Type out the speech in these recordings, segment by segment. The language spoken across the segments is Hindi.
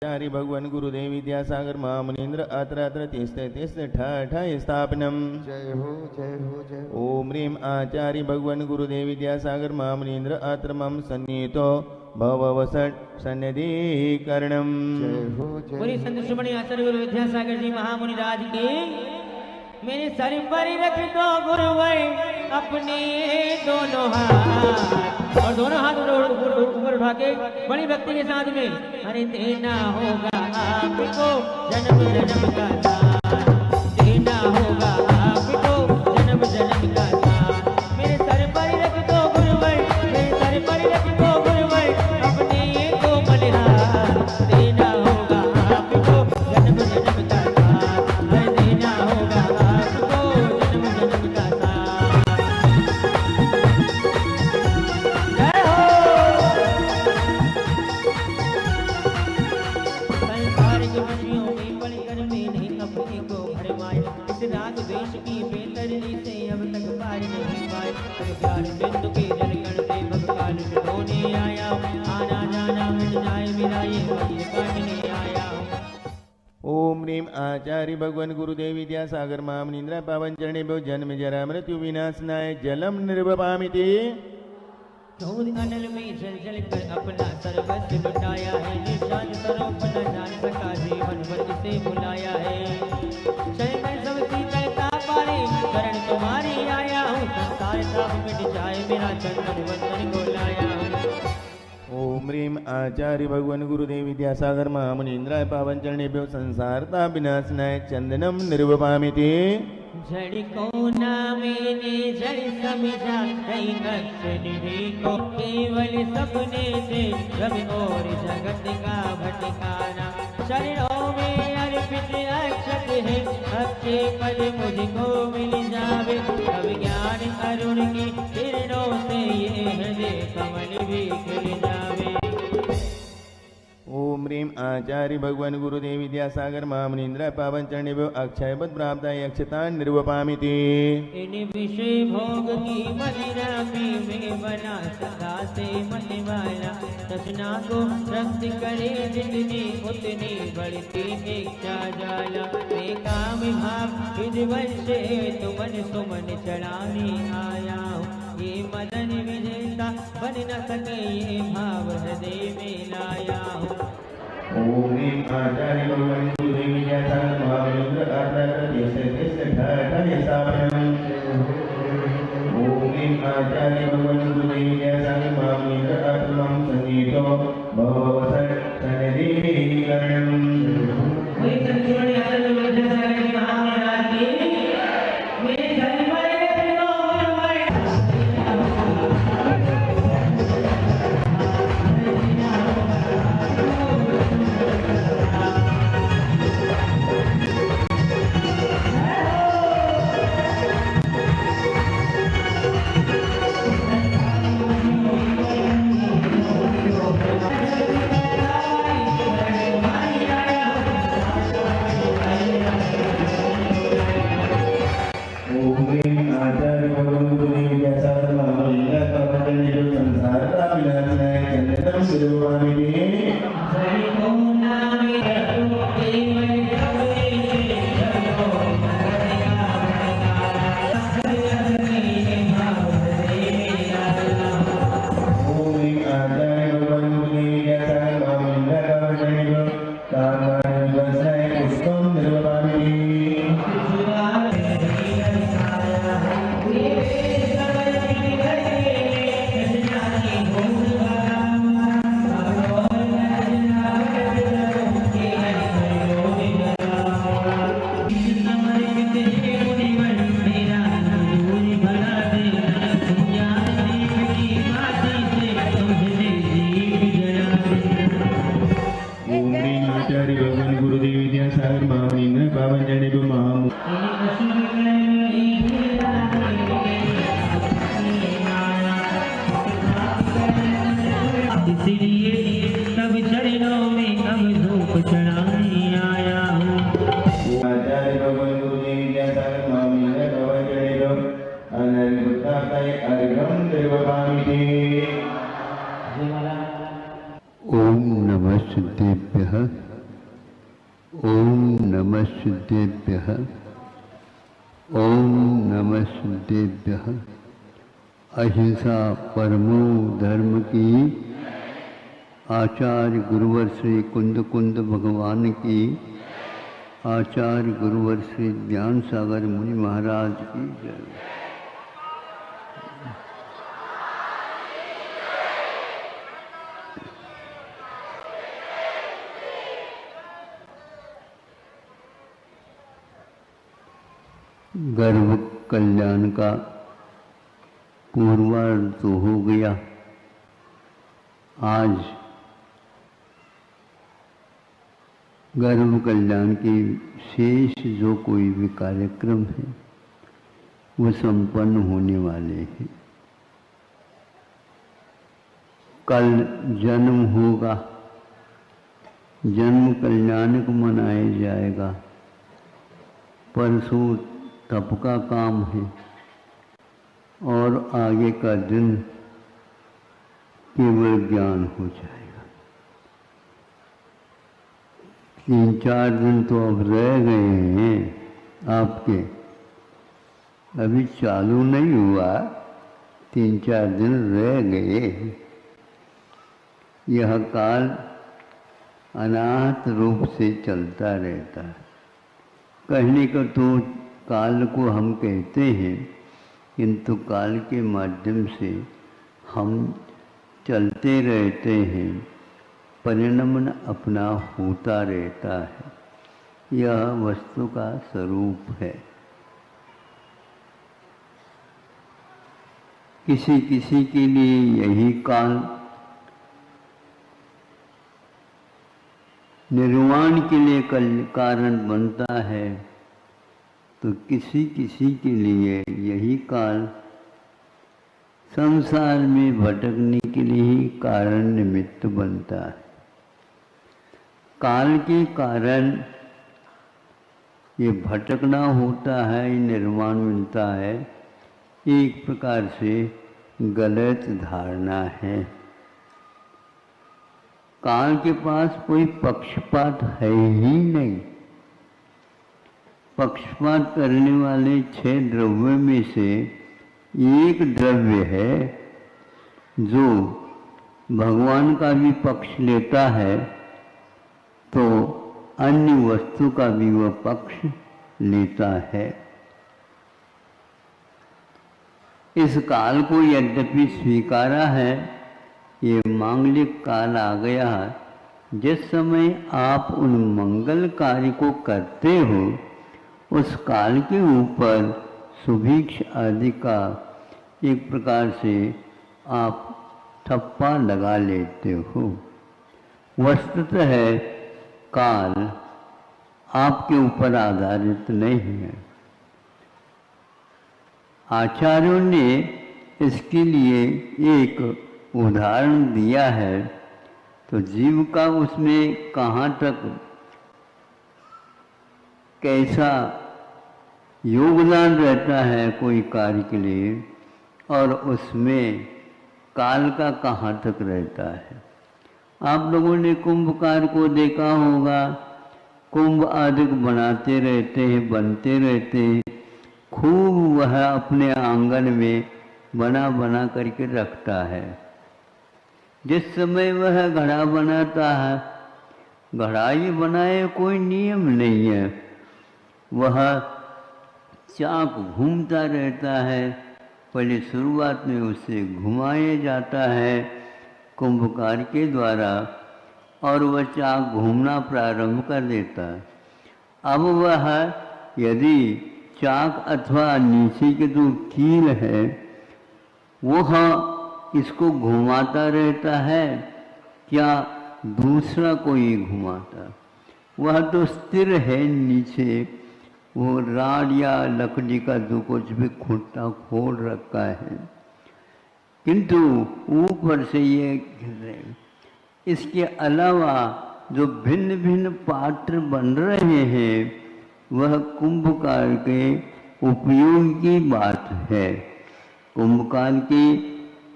आचार्य भगवान गुरुदेव विद्यासागर महामुनीन्द्र अत्र अत्र तिष्ठ ठाय स्थापनम। जय हो जय हो जय हो। ओम ह्रीं आचार्य भगवान गुरुदेव विद्यासागर महामुनीन्द्र अत्र मम सन्नीतो भववसट सन्निधिकरणम। जय हो जय पूरी संत श्रीमणि आचार्य गुरु विद्यासागर जी महामुनि राज की। मेरे सर पर रख दो गुरुवर अपने दोनों हाथ, और दोनों हाथ ऊपर उठा के बड़ी भक्ति के साथ में अरे देना होगा आपको जन्म जन्म का साथ, देना होगा आपको जन्म जन्म का साथ। मेरे सर पर रख दो गुरुवर, मेरे सर पर रख दो गुरुवर अपने कोमल हाथ, देना होगा आपको जन्म जन्म का साथ, अरे देना होगा आपको जन्म जन्म का साथ। जय हो। संसारिक खुशियों में पड़कर मैंने अपने को भरमाए, इस राग द्वेष की बेदर्दी से अब तक पार नहीं पाए। प्यार बिंदु के जल कण से भगवान में धोने आया, आना जाना मिट जाए मेरा ये वही काटने आया। ओम ह्रीं आचार्य भगवान गुरुदेव विद्यासागर महामुनीन्द्र पावन चरणेभ्यो जन्म जरा मृत्यु विनाशनाय जलम निर्वपामिति। चौद अनल में जल जल कर अपना सर्वस्व लुटाया है, निशान स्वरूप न जान सका जीवन भर इसे बुलाया है। चल मैं सब शीतलता पारे शरण तुम्हारी आया हूँ, संसार ताप मिट जाए मेरा चंदन वंदन को लाया हूँ। ओम ह्रीं आचार्य भगवान गुरुदेव विद्यासागर महामुनीन्द्र पावन चरणेभ्यो संसारता विनाशनाय चंदनम निर्वपामिति। जड़ को ना मैंने जड़ समझा कहीं नक्श निधि को, केवल सपने थे रवि और जगत का भटकाना। शरणों में अर्पित अक्षत है, अच्छे पद मुझको मिल जावे, अब ज्ञान अरुण की किरणों से ये हृदय कमल भी खिल जावे। ओम ह्रीं आचार्य भगवान गुरुदेव विद्यासागर महामुनीन्द्र पावन चरणेभ्यो अक्षयवत् प्राप्ताय अक्षतान् निर्वपामिति। इन विषय भोग की मदिरा में बना सदा से मन वाला, तृष्णा को रक्त करे जितनी उतनी बढ़ती इच्छा जाला। मैं काम भाव विधिवश तुमन सुमन चढ़ाने आया हूँ, ये मदन विजेता बन न सके ये भाव हृदय में लाया हूँ। ओम ह्रीं आचार्य भगवान गुरुदेव विद्यासागर महामुनीन्द्र अत्र अत्र तिष्ठ ठाय स्थापनम। ओम ह्रीं आचार्य भगवान गुरुदेव विद्यासागर महामुनीन्द्र अत्र मम सन्नीतो भववसट सन्निधिकरणम। ओम नमः सिद्धेभ्यः ओम नमः सिद्धेभ्यः। ओम नमः सिद्धेभ्यः। अहिंसा परमो धर्म की। आचार्य गुरुवर श्री कुंद कुंद भगवान की। आचार्य गुरुवर श्री ज्ञान सागर मुनि महाराज की जय। गर्भ कल्याण का पूर्वार्ध तो हो गया। आज गर्भ कल्याण के शेष जो कोई भी कार्यक्रम है वो संपन्न होने वाले हैं। कल जन्म होगा, जन्म कल्याणक मनाया जाएगा। परसों तप का काम है और आगे का दिन केवल ज्ञान हो जाएगा। 3-4 दिन तो अब रह गए हैं आपके, अभी चालू नहीं हुआ, 3-4 दिन रह गए। यह काल अनाहत रूप से चलता रहता है। कहने का तो काल को हम कहते हैं, किंतु काल के माध्यम से हम चलते रहते हैं, परिणमन अपना होता रहता है। यह वस्तु का स्वरूप है। किसी किसी के लिए यही काल निर्वाण के लिए कारण बनता है, तो किसी किसी के लिए यही काल संसार में भटकने के लिए ही कारण निमित्त बनता है। काल के कारण ये भटकना होता है, ये निर्माण मिलता है, एक प्रकार से गलत धारणा है। काल के पास कोई पक्षपात है ही नहीं। पक्षपात करने वाले 6 द्रव्य में से एक द्रव्य है जो भगवान का भी पक्ष लेता है, तो अन्य वस्तु का भी वह पक्ष लेता है। इस काल को यद्यपि स्वीकारा है, ये मांगलिक काल आ गया है। जिस समय आप उन मंगल कार्य को करते हो, उस काल के ऊपर सुभिक्ष आदि का एक प्रकार से आप ठप्पा लगा लेते हो। वस्तुतः काल आपके ऊपर आधारित नहीं है। आचार्यों ने इसके लिए एक उदाहरण दिया है, तो जीव का उसमें कहाँ तक कैसा योगदान रहता है कोई कार्य के लिए, और उसमें काल का कहाँ तक रहता है। आप लोगों ने कुंभकार को देखा होगा। कुंभ आदि बनाते रहते हैं, बनते रहते हैं, खूब वह अपने आंगन में बना बना करके रखता है। जिस समय वह घड़ा बनाता है, घड़ा ही बनाए कोई नियम नहीं है, वह चाक घूमता रहता है। पहले शुरुआत में उसे घुमाया जाता है कुंभकार के द्वारा, और वह चाक घूमना प्रारंभ कर देता है। अब वह यदि चाक अथवा नीचे के जो कील है वह इसको घुमाता रहता है, क्या दूसरा कोई घुमाता? वह तो स्थिर है नीचे, वो राड या लकड़ी का जो कुछ भी खूंटा खोल रखा है, किंतु ऊपर से ये गिर रहे। इसके अलावा जो भिन्न भिन्न पात्र बन रहे हैं वह कुंभकाल के उपयोग की बात है। कुंभकाल के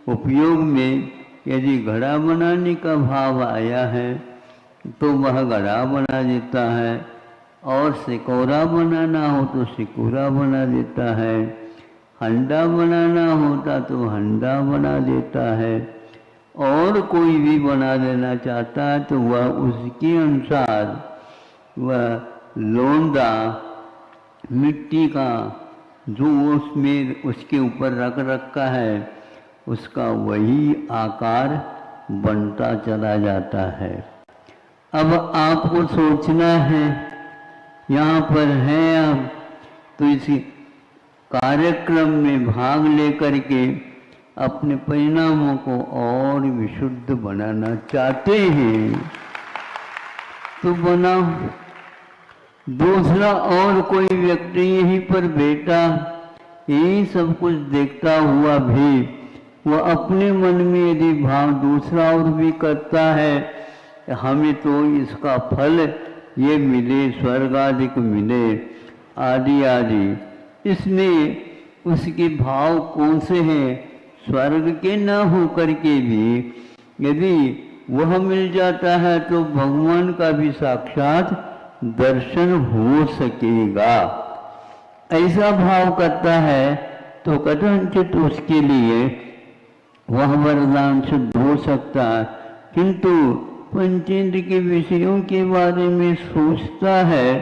उपयोग में यदि घड़ा बनाने का भाव आया है तो वह घड़ा बना देता है। और सिकोरा बनाना हो तो सिकोरा बना देता है, हंडा बनाना होता तो हंडा बना देता है, और कोई भी बना देना चाहता है तो वह उसके अनुसार वह लोंदा मिट्टी का जो उसमें उसके ऊपर रख रखा है उसका वही आकार बनता चला जाता है। अब आपको सोचना है, यहाँ पर हैं आप, तो इस कार्यक्रम में भाग लेकर के अपने परिणामों को और विशुद्ध बनाना चाहते हैं तो बनाओ। दूसरा और कोई व्यक्ति यहीं पर बैठा यही सब कुछ देखता हुआ भी वह अपने मन में यदि भाव दूसरा और भी करता है, हमें तो इसका फल ये मिले, स्वर्ग आदि को मिले, आदि आदि, इसमें उसके भाव कौन से हैं? स्वर्ग के न हो करके भी यदि वह मिल जाता है तो भगवान का भी साक्षात दर्शन हो सकेगा। ऐसा भाव करता है तो कथनचित उसके लिए वह वरदान सिद्ध हो सकता है, किंतु पंचेंद्र के विषयों के बारे में सोचता है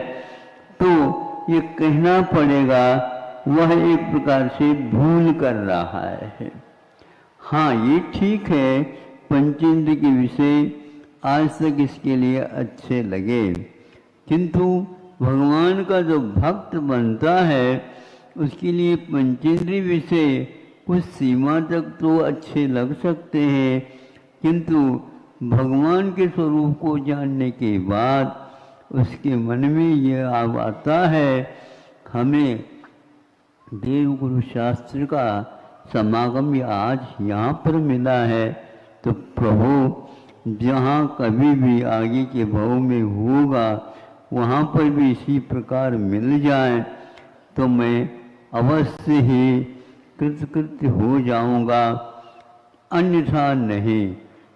तो ये कहना पड़ेगा वह एक प्रकार से भूल कर रहा है। हाँ, ये ठीक है, पंचेंद्र के विषय आज तक इसके लिए अच्छे लगे, किंतु भगवान का जो भक्त बनता है उसके लिए पंचेंद्रिय विषय कुछ सीमा तक तो अच्छे लग सकते हैं, किंतु भगवान के स्वरूप को जानने के बाद उसके मन में यह आता है हमें देवगुरु शास्त्र का समागम आज यहाँ पर मिला है, तो प्रभु जहाँ कभी भी आगे के भव में होगा वहाँ पर भी इसी प्रकार मिल जाए तो मैं अवश्य ही कृतकृत्य हो जाऊँगा, अन्यथा नहीं।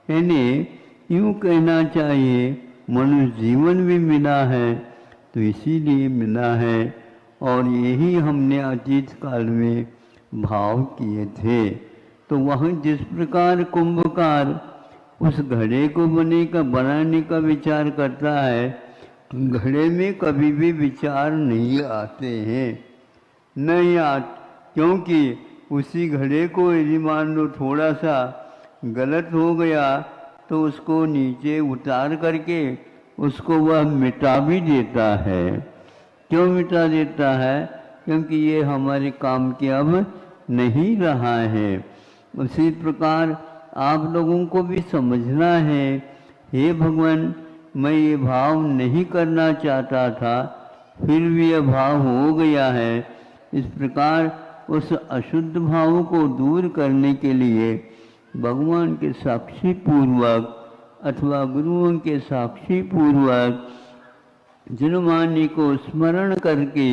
यानी यूँ कहना चाहिए मनुष्य जीवन भी मिला है तो इसीलिए मिला है, और यही हमने अतीत काल में भाव किए थे। तो वह जिस प्रकार कुंभकार उस घड़े को बनाने का विचार करता है, घड़े में कभी भी विचार नहीं आते हैं, नहीं क्योंकि उसी घड़े को यदि मान लो थोड़ा सा गलत हो गया तो उसको नीचे उतार करके उसको वह मिटा भी देता है। क्यों मिटा देता है? क्योंकि ये हमारे काम के अब नहीं रहा है। उसी प्रकार आप लोगों को भी समझना है, हे भगवान मैं ये भाव नहीं करना चाहता था फिर भी यह भाव हो गया है। इस प्रकार उस अशुद्ध भाव को दूर करने के लिए भगवान के साक्षी पूर्वक अथवा गुरुओं के साक्षी पूर्वक जनमानी को स्मरण करके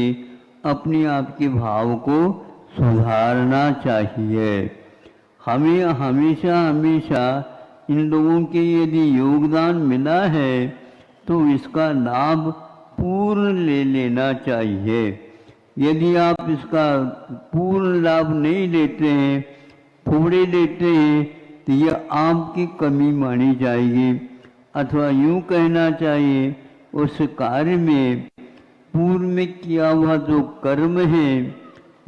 अपने आप के भाव को सुधारना चाहिए। हमें हमेशा हमेशा इन लोगों के यदि योगदान मिला है तो इसका लाभ पूर्ण ले लेना चाहिए। यदि आप इसका पूर्ण लाभ नहीं लेते हैं, थोड़े लेते हैं, तो यह आपकी कमी मानी जाएगी, अथवा यूँ कहना चाहिए उस कार्य में पूर्व में किया हुआ जो कर्म है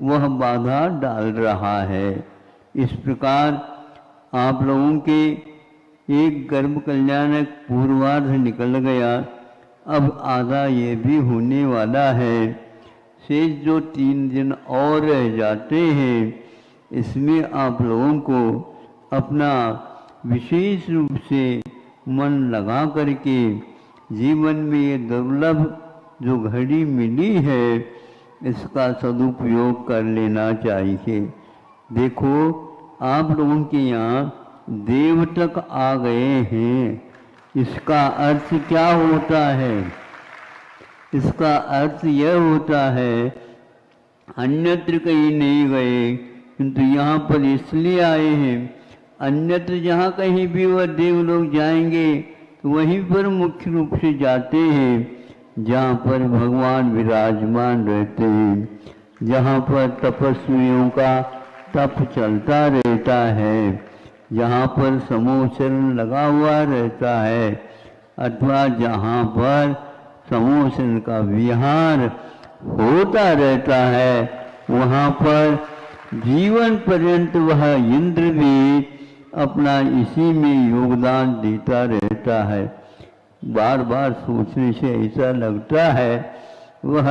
वह बाधा डाल रहा है। इस प्रकार आप लोगों के एक गर्भ कल्याणक पूर्वार्ध निकल गया, अब आधा ये भी होने वाला है। शेष जो 3 दिन और रह जाते हैं इसमें आप लोगों को अपना विशेष रूप से मन लगा करके जीवन में ये दुर्लभ जो घड़ी मिली है इसका सदुपयोग कर लेना चाहिए। देखो आप लोगों के यहाँ देव तक आ गए हैं, इसका अर्थ क्या होता है? इसका अर्थ यह होता है अन्यत्र कहीं नहीं गए किंतु यहाँ पर इसलिए आए हैं। अन्यत्र जहाँ कहीं भी वह देव लोग जाएंगे तो वहीं पर मुख्य रूप से जाते हैं, जहाँ पर भगवान विराजमान रहते हैं, जहाँ पर तपस्वियों का तप चलता रहता है, जहाँ पर समोचरण लगा हुआ रहता है, अथवा जहाँ पर समोचरण का विहार होता रहता है, वहाँ पर जीवन पर्यंत वह इंद्र भी अपना इसी में योगदान देता रहता है। बार बार सोचने से ऐसा लगता है वह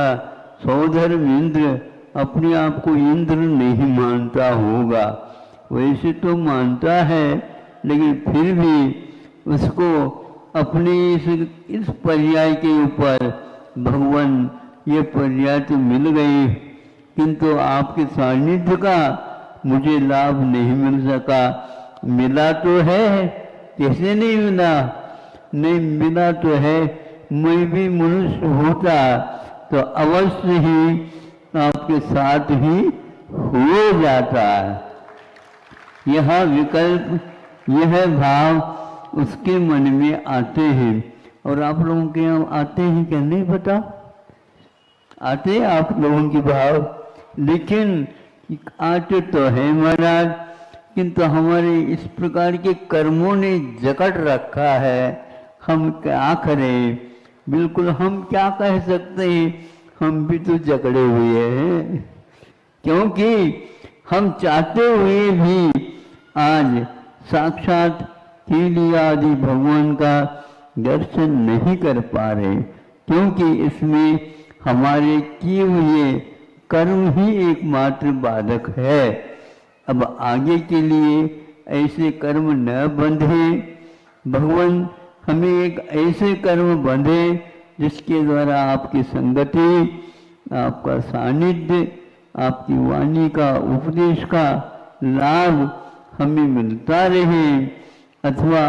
सौधर्म इंद्र अपने आप को इंद्र नहीं मानता होगा। वैसे तो मानता है, लेकिन फिर भी उसको अपने इस पर्याय के ऊपर भगवान ये पर्याय तो मिल गई, किंतु आपके सानिध्य का मुझे लाभ नहीं मिल सका। मिला तो है, कैसे नहीं मिला? नहीं मिला तो है। मैं भी मनुष्य होता तो अवश्य ही आपके साथ ही हो जाता। यह विकल्प, यह भाव उसके मन में आते हैं। और आप लोगों के यहाँ आते हैं क्या? नहीं पता, आते हैं आप लोगों के भाव, लेकिन आते तो है महाराज, किंतु हमारे इस प्रकार के कर्मों ने जकड़ रखा है। हम क्या करें? बिल्कुल हम क्या कह सकते हैं? हम भी तो जकड़े हुए हैं, क्योंकि हम चाहते हुए भी आज साक्षात कीली आदि भगवान का दर्शन नहीं कर पा रहे, क्योंकि इसमें हमारे किए हुए कर्म ही एकमात्र बाधक है। अब आगे के लिए ऐसे कर्म न बंधे, भगवान हमें एक ऐसे कर्म बंधे जिसके द्वारा आपकी संगति, आपका सानिध्य, आपकी वाणी का उपदेश का लाभ हमें मिलता रहे, अथवा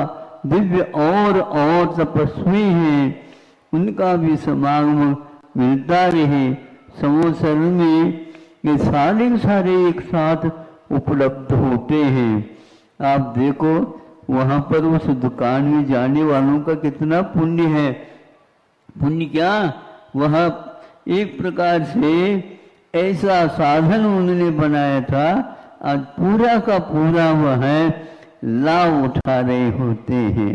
दिव्य और तपस्वी हैं उनका भी समागम मिलता रहे। समोसर में ये सारे एक साथ उपलब्ध होते हैं। आप देखो वहाँ पर उस दुकान में जाने वालों का कितना पुण्य है। पुण्य क्या, वह एक प्रकार से ऐसा साधन उन्होंने बनाया था, आज पूरा का पूरा वह लाभ उठा रहे होते हैं।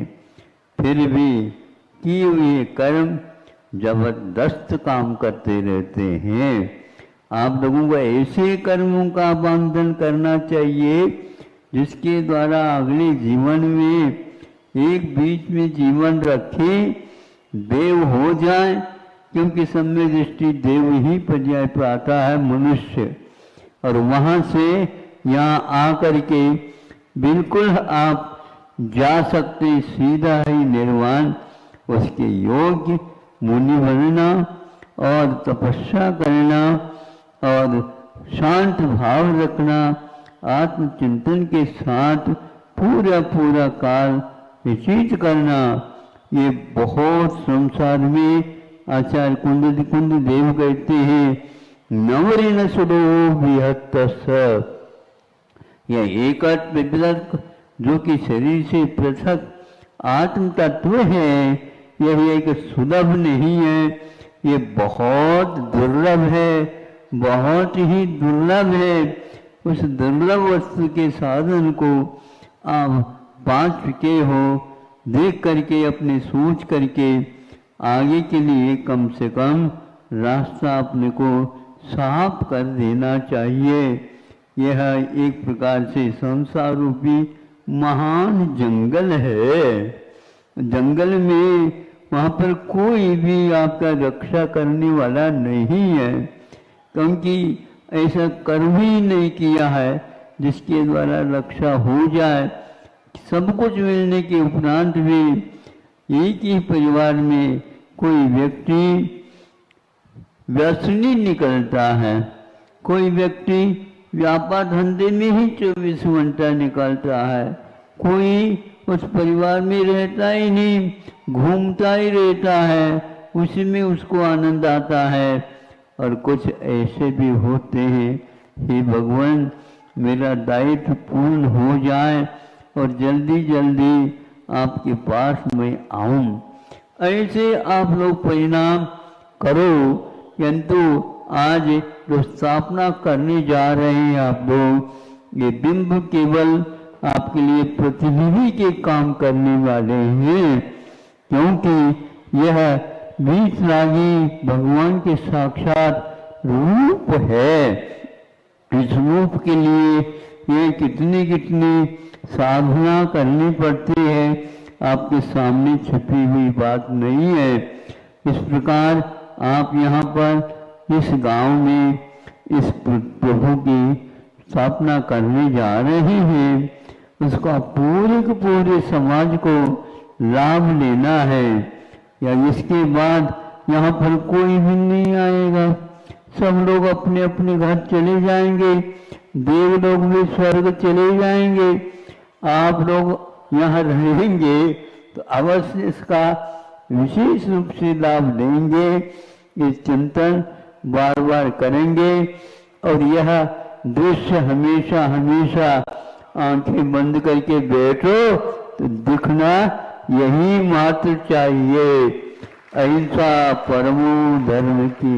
फिर भी किए हुए कर्म जबरदस्त काम करते रहते हैं। आप लोगों को ऐसे कर्मों का बंधन करना चाहिए जिसके द्वारा अगले जीवन में एक बीच में जीवन रखे देव हो जाए, क्योंकि सम्य दृष्टि देव ही पर्याय पर आता है मनुष्य, और वहाँ से यहाँ आकर के बिल्कुल आप जा सकते सीधा ही निर्वाण। उसके योग्य मुनि बनना और तपस्या करना और शांत भाव रखना, आत्मचिंतन के साथ पूरा काल व्यतीत करना, ये बहुत संसार में आचार्य कुंद देव कहते हैं नवरिन सुडो विहत्तस। यह एक जो कि शरीर से पृथक आत्म तत्व है, यह एक सुलभ नहीं है, ये बहुत दुर्लभ है, बहुत ही दुर्लभ है। उस दुर्लभ वस्तु के साधन को आप पा चुके हो, देख करके अपने सोच करके आगे के लिए कम से कम रास्ता अपने को साफ कर देना चाहिए। यह एक प्रकार से संसार रूपी महान जंगल है। जंगल में वहाँ पर कोई भी आपका रक्षा करने वाला नहीं है, क्योंकि ऐसा कर्म ही नहीं किया है जिसके द्वारा रक्षा हो जाए। सब कुछ मिलने के उपरांत भी एक ही परिवार में कोई व्यक्ति व्यसनी निकलता है, कोई व्यक्ति व्यापार धंधे में ही 24 घंटा निकलता है, कोई उस परिवार में रहता ही नहीं, घूमता ही रहता है, उसी में उसको आनंद आता है। और कुछ ऐसे भी होते हैं, हे भगवान मेरा दायित्व पूर्ण हो जाए और जल्दी जल्दी आपके पास मैं आऊं। ऐसे आप लोग परिणाम करो, किंतु आज जो स्थापना करने जा रहे हैं आप लोग, ये बिंब केवल आपके लिए प्रतिनिधि के काम करने वाले हैं, क्योंकि यह वीतरागी भगवान के साक्षात रूप है। इस रूप के लिए ये कितनी कितनी साधना करनी पड़ती है, आपके सामने छिपी हुई बात नहीं है। इस प्रकार आप यहाँ पर इस गांव में इस प्रभु की स्थापना करने जा रहे हैं, उसका पूरे के पूरे समाज को लाभ लेना है, या इसके बाद यहाँ पर कोई भी नहीं आएगा, सब लोग अपने अपने घर चले जाएंगे, देव लोग भी स्वर्ग चले जाएंगे, आप लोग यहाँ रहेंगे तो अवश्य इसका विशेष रूप से लाभ लेंगे। इस चिंतन बार बार करेंगे और यह दृश्य हमेशा हमेशा आंखें बंद करके बैठो तो दिखना यही मात्र चाहिए। अहिंसा परमो धर्म की